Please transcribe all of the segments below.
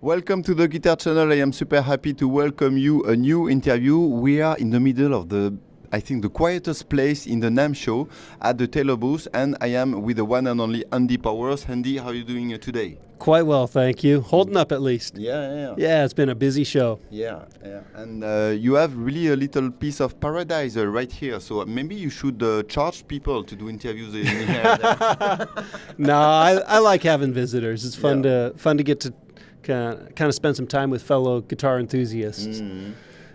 Welcome to the Guitar Channel. I am super happy to welcome you a new interview. We are in the middle of I think the quietest place in the NAMM show at the Taylor booth, and I am with the one and only Andy Powers. Andy, how are you doing today? Quite well, thank you. Holding up at least. Yeah. Yeah, it's been a busy show. Yeah. And you have really a little piece of paradise right here. So maybe you should charge people to do interviews in here. No, I like having visitors. It's fun to get to kind of spend some time with fellow guitar enthusiasts. Mm.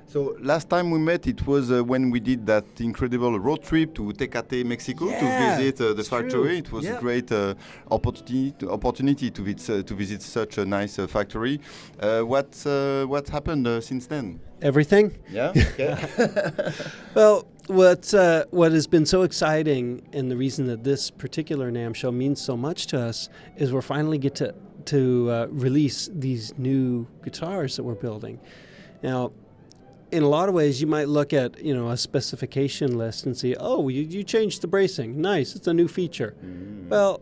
So last time we met, it was when we did that incredible road trip to Tecate, Mexico, to visit the factory. True. It was a great opportunity to visit such a nice factory. What happened since then? Everything? Yeah. Okay. Well, what has been so exciting, and the reason that this particular NAMM show means so much to us, is we're finally get to release these new guitars that we're building. Now, in a lot of ways, you might look at a specification list and see, oh, you changed the bracing. Nice, it's a new feature. Mm. Well,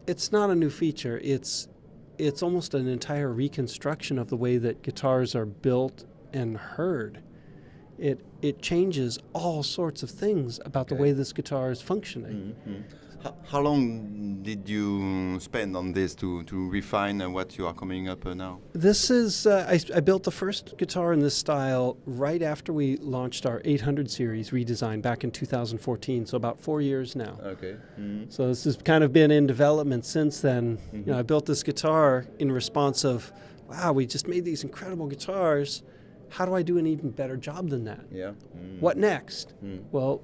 it's not a new feature. It's almost an entire reconstruction of the way that guitars are built and heard. It changes all sorts of things about the way this guitar is functioning. Mm-hmm. How long did you spend on this to refine what you are coming up now? This is, I built the first guitar in this style right after we launched our 800 series redesign back in 2014, so about 4 years now. Okay. Mm-hmm. So this has kind of been in development since then. Mm-hmm. I built this guitar in response of, wow, we just made these incredible guitars. How do I do an even better job than that? Yeah. What next? Well,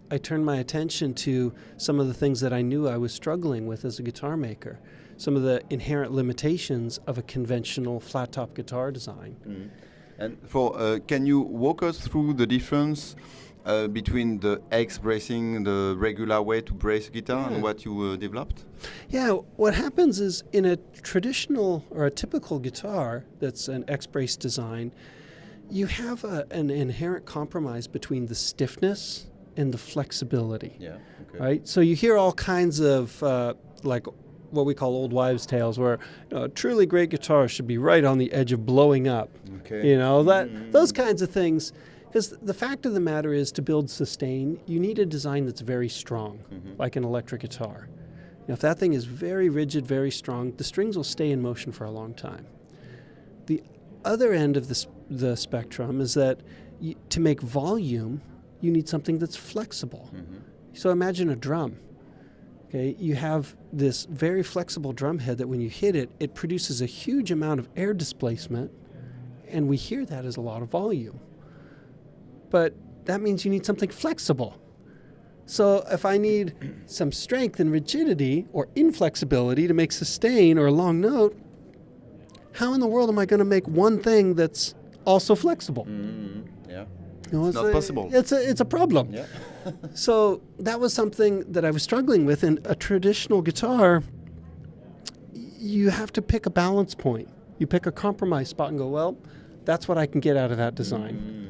I turned my attention to some of the things that I knew I was struggling with as a guitar maker, some of the inherent limitations of a conventional flat-top guitar design. And can you walk us through the difference between the X bracing, the regular way to brace guitar, and what you developed? Yeah, what happens is in a traditional or a typical guitar that's an X brace design, you have an inherent compromise between the stiffness and the flexibility. Yeah. Okay. Right? So you hear all kinds of like what we call old wives' tales, where a truly great guitar should be right on the edge of blowing up. Okay. Those kinds of things. Because the fact of the matter is, to build sustain, you need a design that's very strong, like an electric guitar. If that thing is very rigid, very strong, the strings will stay in motion for a long time. The other end of the spectrum is that to make volume, you need something that's flexible. So imagine a drum. Okay, you have this very flexible drum head that when you hit it, it produces a huge amount of air displacement, and we hear that as a lot of volume. But that means you need something flexible. So if I need some strength and rigidity or inflexibility to make sustain or a long note, how in the world am I going to make one thing that's also flexible? Yeah. It's not possible. It's a problem. Yeah. So that was something that I was struggling with. In a traditional guitar, you have to pick a balance point. You pick a compromise spot and go, well, that's what I can get out of that design.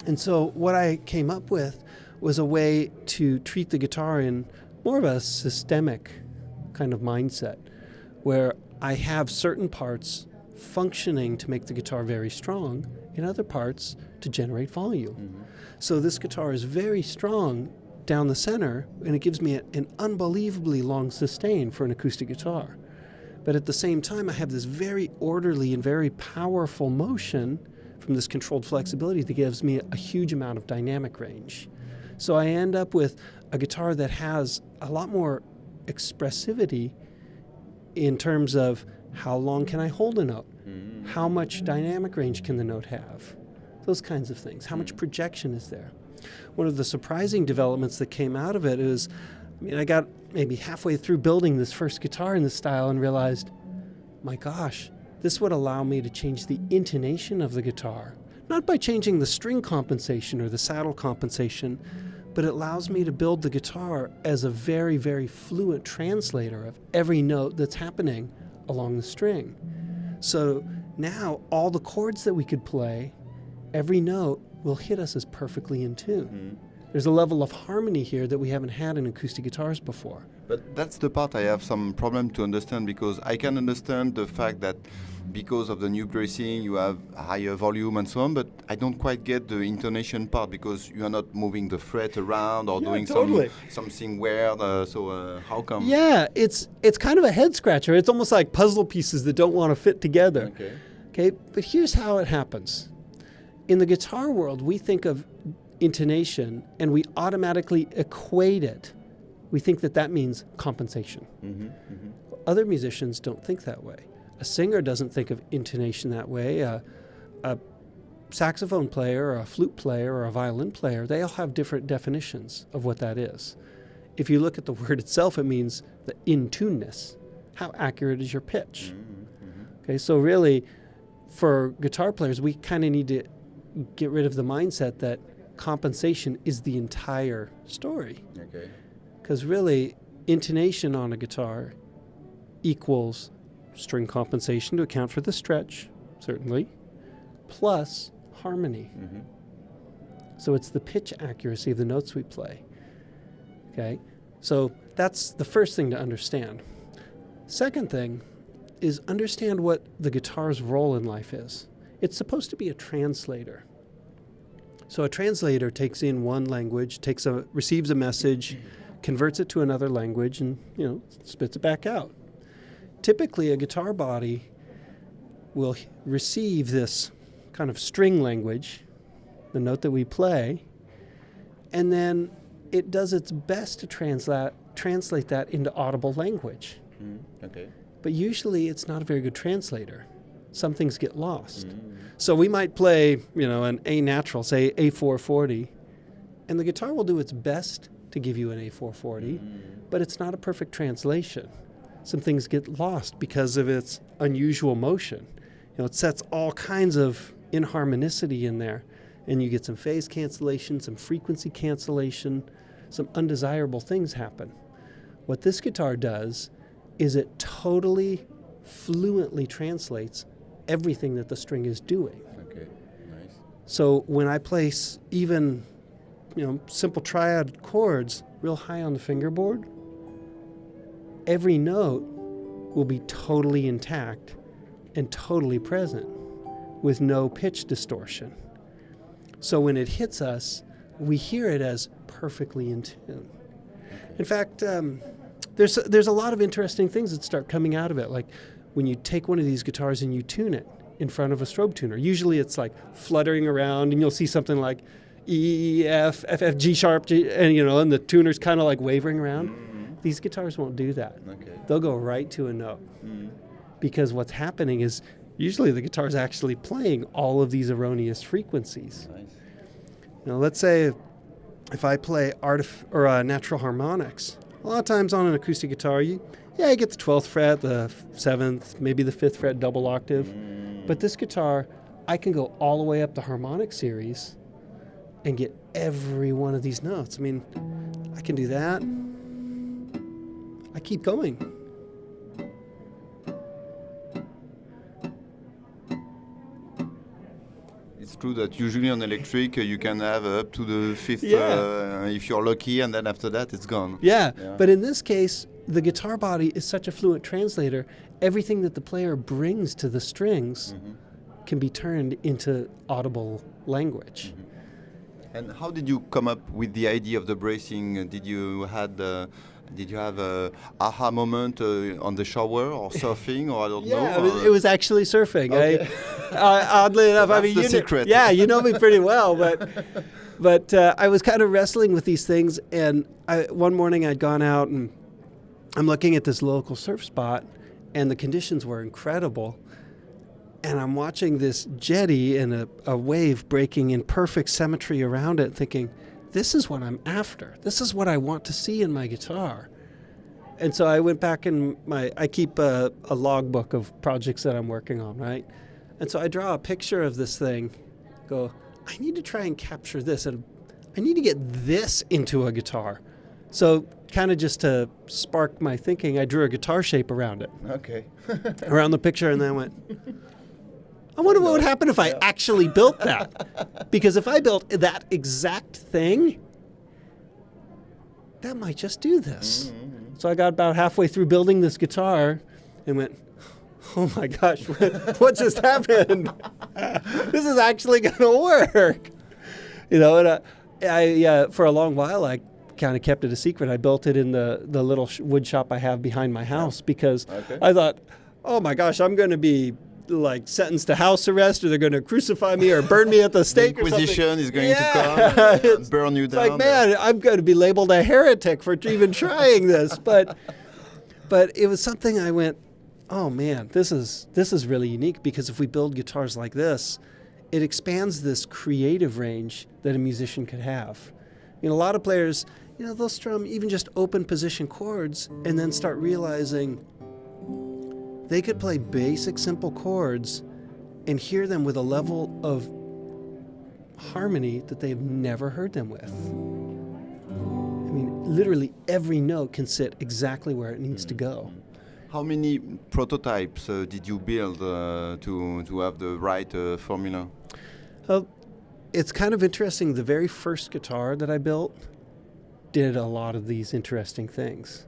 And so what I came up with was a way to treat the guitar in more of a systemic kind of mindset, where I have certain parts functioning to make the guitar very strong, and other parts to generate volume. So this guitar is very strong down the center, and it gives me an unbelievably long sustain for an acoustic guitar. But at the same time, I have this very orderly and very powerful motion from this controlled flexibility that gives me a huge amount of dynamic range. So I end up with a guitar that has a lot more expressivity in terms of how long can I hold a note? How much dynamic range can the note have? Those kinds of things. How much projection is there? One of the surprising developments that came out of it is, I got maybe halfway through building this first guitar in this style and realized, my gosh, this would allow me to change the intonation of the guitar, not by changing the string compensation or the saddle compensation, but it allows me to build the guitar as a very, very fluent translator of every note that's happening along the string. So now all the chords that we could play, every note will hit us as perfectly in tune. There's a level of harmony here that we haven't had in acoustic guitars before. But that's the part I have some problem to understand, because I can understand the fact that because of the new bracing you have higher volume and so on, but I don't quite get the intonation part, because you are not moving the fret around or doing something weird. So how come? Yeah, it's kind of a head scratcher. It's almost like puzzle pieces that don't want to fit together. Okay, but here's how it happens. In the guitar world, we think of intonation and we automatically equate it. We think that that means compensation. Other musicians don't think that way. A singer doesn't think of intonation that way. A saxophone player or a flute player or a violin player, they all have different definitions of what that is. If you look at the word itself, it means the in-tuneness. How accurate is your pitch? Okay, so really, for guitar players, we kind of need to get rid of the mindset that compensation is the entire story. Because really, intonation on a guitar equals string compensation to account for the stretch, certainly, plus harmony. So it's the pitch accuracy of the notes we play. Okay, so that's the first thing to understand. Second thing is understand what the guitar's role in life is. It's supposed to be a translator. So a translator takes in one language, receives a message, converts it to another language, and spits it back out. Typically, a guitar body will receive this kind of string language, the note that we play, and then it does its best to translate that into audible language. But usually, it's not a very good translator. Some things get lost. So we might play, an A natural, say A440, and the guitar will do its best to give you an A440, but it's not a perfect translation. Some things get lost because of its unusual motion. It sets all kinds of inharmonicity in there, and you get some phase cancellation, some frequency cancellation, some undesirable things happen. What this guitar does is it totally fluently translates everything that the string is doing. So when I place even simple triad chords real high on the fingerboard, every note will be totally intact and totally present with no pitch distortion. So when it hits us, we hear it as perfectly in tune. In fact, there's a lot of interesting things that start coming out of it, like when you take one of these guitars and you tune it in front of a strobe tuner. Usually it's like fluttering around, and you'll see something like E, F, F, F, G sharp, G, and the tuner's kind of like wavering around. These guitars won't do that. They'll go right to a note. Because what's happening is usually the guitar's actually playing all of these erroneous frequencies. Let's say if I play natural harmonics, a lot of times on an acoustic guitar, you get the 12th fret, the 7th, maybe the 5th fret double octave. But this guitar, I can go all the way up the harmonic series and get every one of these notes. I mean, I can do that. I keep going. It's true that usually on electric you can have up to the 5th if you're lucky, and then after that it's gone. Yeah, but in this case, the guitar body is such a fluent translator, everything that the player brings to the strings can be turned into audible language. And how did you come up with the idea of the bracing? Did you have a aha moment on the shower or surfing, or I don't know? Yeah, it was actually surfing. Okay. Oddly enough, That's the secret. You know me pretty well, but I was kind of wrestling with these things, and one morning I'd gone out and I'm looking at this local surf spot, and the conditions were incredible. And I'm watching this jetty and a wave breaking in perfect symmetry around it, thinking, this is what I'm after. This is what I want to see in my guitar. And so I went back and I keep a logbook of projects that I'm working on, right? And so I draw a picture of this thing, go, I need to try and capture this, and I need to get this into a guitar. So kind of just to spark my thinking, I drew a guitar shape around it. Okay. Around the picture, and then I went, I wonder what would happen if I actually built that. Because if I built that exact thing, that might just do this. So I got about halfway through building this guitar and went, oh my gosh, what just happened? This is actually going to work. You know, and I for a long while, I kind of kept it a secret. I built it in the little wood shop I have behind my house because I thought, oh my gosh, I'm going to be like sentenced to house arrest, or they're going to crucify me or burn me at the stake. The Inquisition is going to come and burn you down. Like, man, I'm going to be labeled a heretic for even trying this. But it was something I went, oh man, this is really unique, because if we build guitars like this, it expands this creative range that a musician could have. You know, a lot of players, you know, they'll strum even just open position chords and then start realizing they could play basic, simple chords and hear them with a level of harmony that they've never heard them with. I mean, literally every note can sit exactly where it needs to go. How many prototypes did you build to have the right formula? It's kind of interesting. The very first guitar that I built did a lot of these interesting things.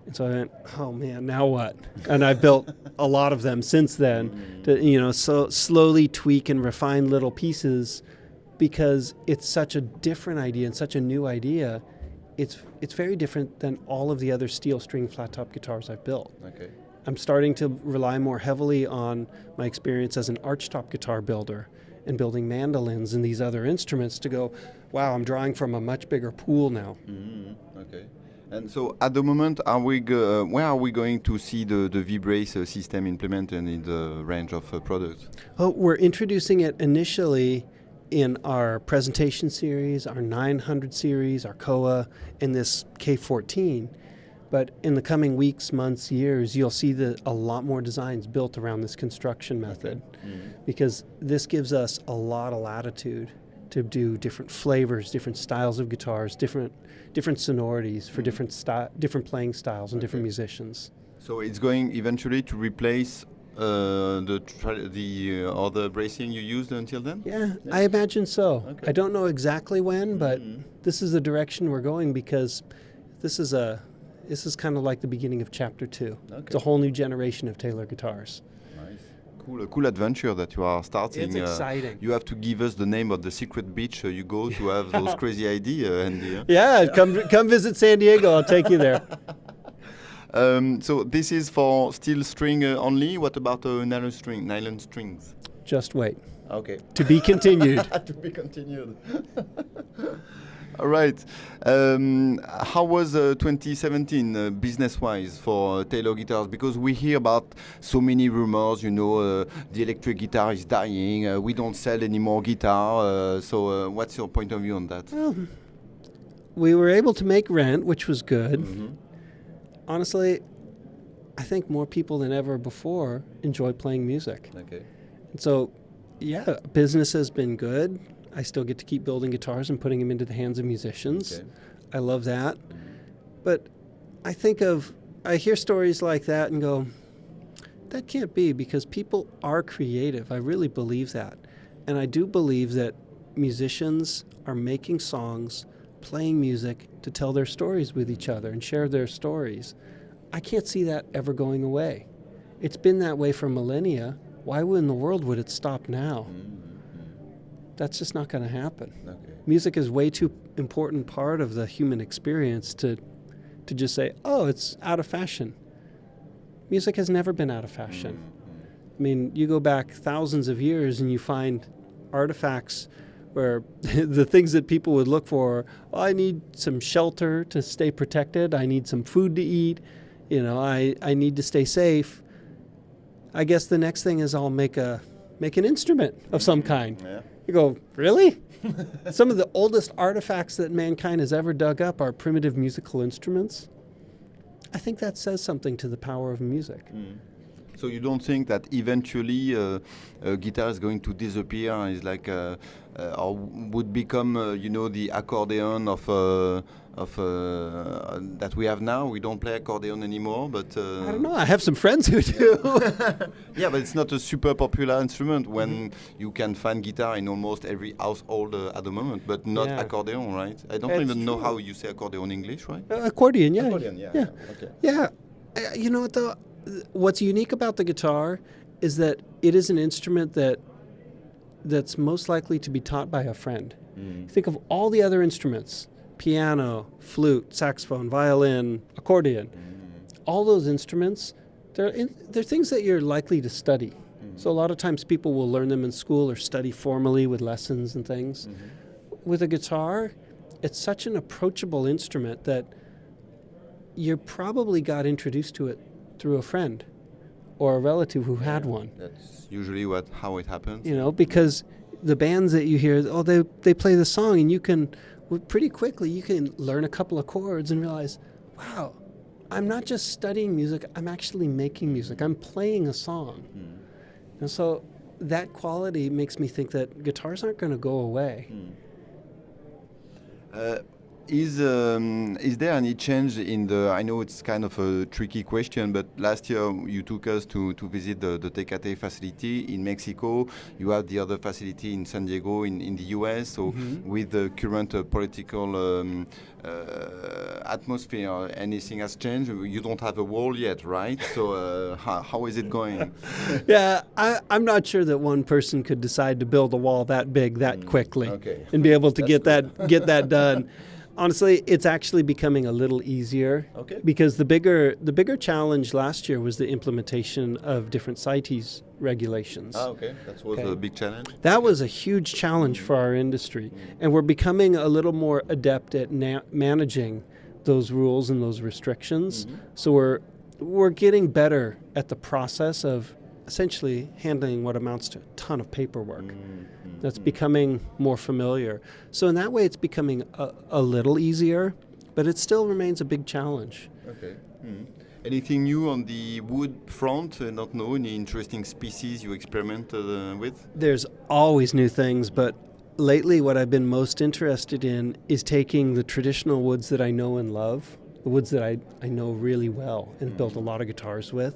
And so I went, oh man, now what? And I've built a lot of them since then to, you know, so slowly tweak and refine little pieces, because it's such a different idea and such a new idea. It's very different than all of the other steel string flat top guitars I've built. Okay. I'm starting to rely more heavily on my experience as an archtop guitar builder and building mandolins and these other instruments to go, wow, I'm drawing from a much bigger pool now. Okay. And so at the moment, where are we going to see the V-Brace system implemented in the range of products? Oh, we're introducing it initially in our presentation series, our 900 series, our Koa, and this K14. But in the coming weeks, months, years, you'll see a lot more designs built around this construction method, because this gives us a lot of latitude to do different flavors, different styles of guitars, different sonorities for different playing styles and different musicians. So it's going eventually to replace the other bracing you used until then? Yeah, I imagine so. Okay. I don't know exactly when, but this is the direction we're going, because this is kind of like the beginning of chapter 2. Okay. It's a whole new generation of Taylor guitars. Nice. Cool adventure that you are starting. It's exciting. You have to give us the name of the secret beach you go to have those crazy ideas, Andy. Yeah, come visit San Diego. I'll take you there. So this is for steel string only. What about nylon strings? Just wait. Okay. To be continued. To be continued. All right. How was 2017 business-wise for Taylor guitars? Because we hear about so many rumors, you know, the electric guitar is dying, we don't sell any more guitar. So what's your point of view on that? Well, we were able to make rent, which was good. Honestly, I think more people than ever before enjoy playing music. Okay. And so, yeah, business has been good. I still get to keep building guitars and putting them into the hands of musicians. Okay. I love that. But I hear stories like that and go, that can't be, because people are creative. I really believe that. And I do believe that musicians are making songs, playing music to tell their stories with each other and share their stories. I can't see that ever going away. It's been that way for millennia. Why in the world would it stop now? That's just not going to happen. Okay. Music is way too important part of the human experience to just say, oh, it's out of fashion. Music has never been out of fashion. I mean, you go back thousands of years and you find artifacts where the things that people would look for, oh, I need some shelter to stay protected, I need some food to eat, you know, I need to stay safe. I guess the next thing is I'll make an instrument of some kind. Yeah. You go, really? Some of the oldest artifacts that mankind has ever dug up are primitive musical instruments. I think that says something to the power of music. So you don't think that eventually guitar is going to disappear? Is like or would become the accordion of that we have now? We don't play accordion anymore, but I don't know. I have some friends who do. yeah, but it's not a super popular instrument when you can find guitar in almost every household at the moment, but not accordion, right? I don't even know how you say accordion in English, right? Accordion, yeah. Accordion, yeah. Yeah. Okay. Yeah. You know what though? What's unique about the guitar is that it is an instrument that's most likely to be taught by a friend. Think of all the other instruments: piano, flute, saxophone, violin, accordion. All those instruments, they're things that you're likely to study. So a lot of times people will learn them in school or study formally with lessons and things. With a guitar, it's such an approachable instrument that you probably got introduced to it through a friend or a relative who had one. That's usually how it happens. Because the bands that you hear, they play the song, and pretty quickly you can learn a couple of chords and realize, wow, I'm not just studying music, I'm actually making music. I'm playing a song. And so that quality makes me think that guitars aren't going to go away. Is there any change in the? I know it's kind of a tricky question, but last year you took us to visit the Tecate facility in Mexico. You have the other facility in San Diego in the US. So with the current political atmosphere, anything has changed? You don't have a wall yet, right? So how is it going? Yeah, I'm not sure that one person could decide to build a wall that big that quickly and be able to get that done. Honestly, it's actually becoming a little easier because the bigger challenge last year was the implementation of different CITES regulations. That was a big challenge. That was a huge challenge for our industry, and we're becoming a little more adept at managing those rules and those restrictions. So we're getting better at the process of essentially handling what amounts to a ton of paperwork. That's becoming more familiar. So in that way, it's becoming a little easier, but it still remains a big challenge. Anything new on the wood front? Not know any interesting species you experiment with? There's always new things, but lately what I've been most interested in is taking the traditional woods that I know and love, the woods that I know really well and built a lot of guitars with,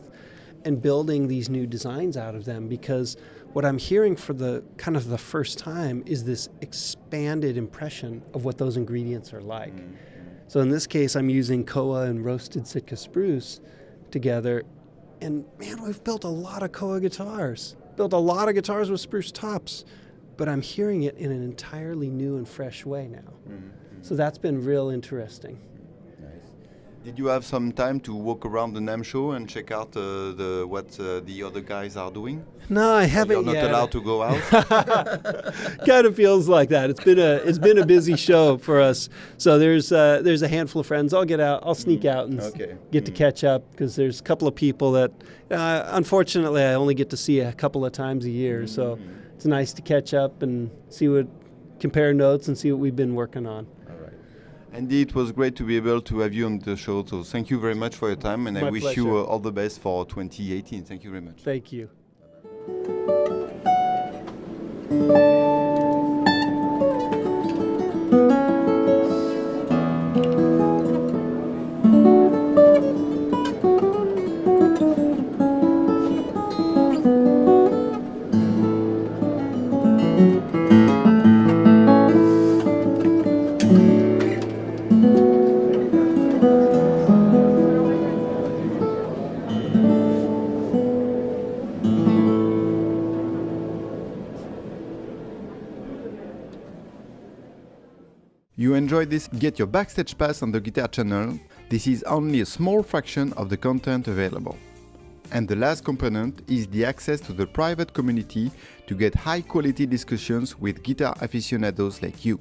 and building these new designs out of them, because what I'm hearing for the first time is this expanded impression of what those ingredients are like. So in this case, I'm using koa and roasted Sitka spruce together, and man, we've built a lot of koa guitars, with spruce tops, but I'm hearing it in an entirely new and fresh way now. So that's been real interesting. Did you have some time to walk around the NAMM show and check out what the other guys are doing? No, I haven't yet. You're not allowed to go out? Kind of feels like that. It's been a busy show for us. So there's a handful of friends. I'll sneak out and get to catch up, because there's a couple of people that unfortunately I only get to see a couple of times a year. So it's nice to catch up and compare notes and see what we've been working on. Indeed, it was great to be able to have you on the show. So thank you very much for your time, and I wish you all the best for 2018. Thank you very much. Thank you. You enjoyed this? Get your backstage pass on the Guitar channel. This is only a small fraction of the content available. And the last component is the access to the private community to get high quality discussions with guitar aficionados like you.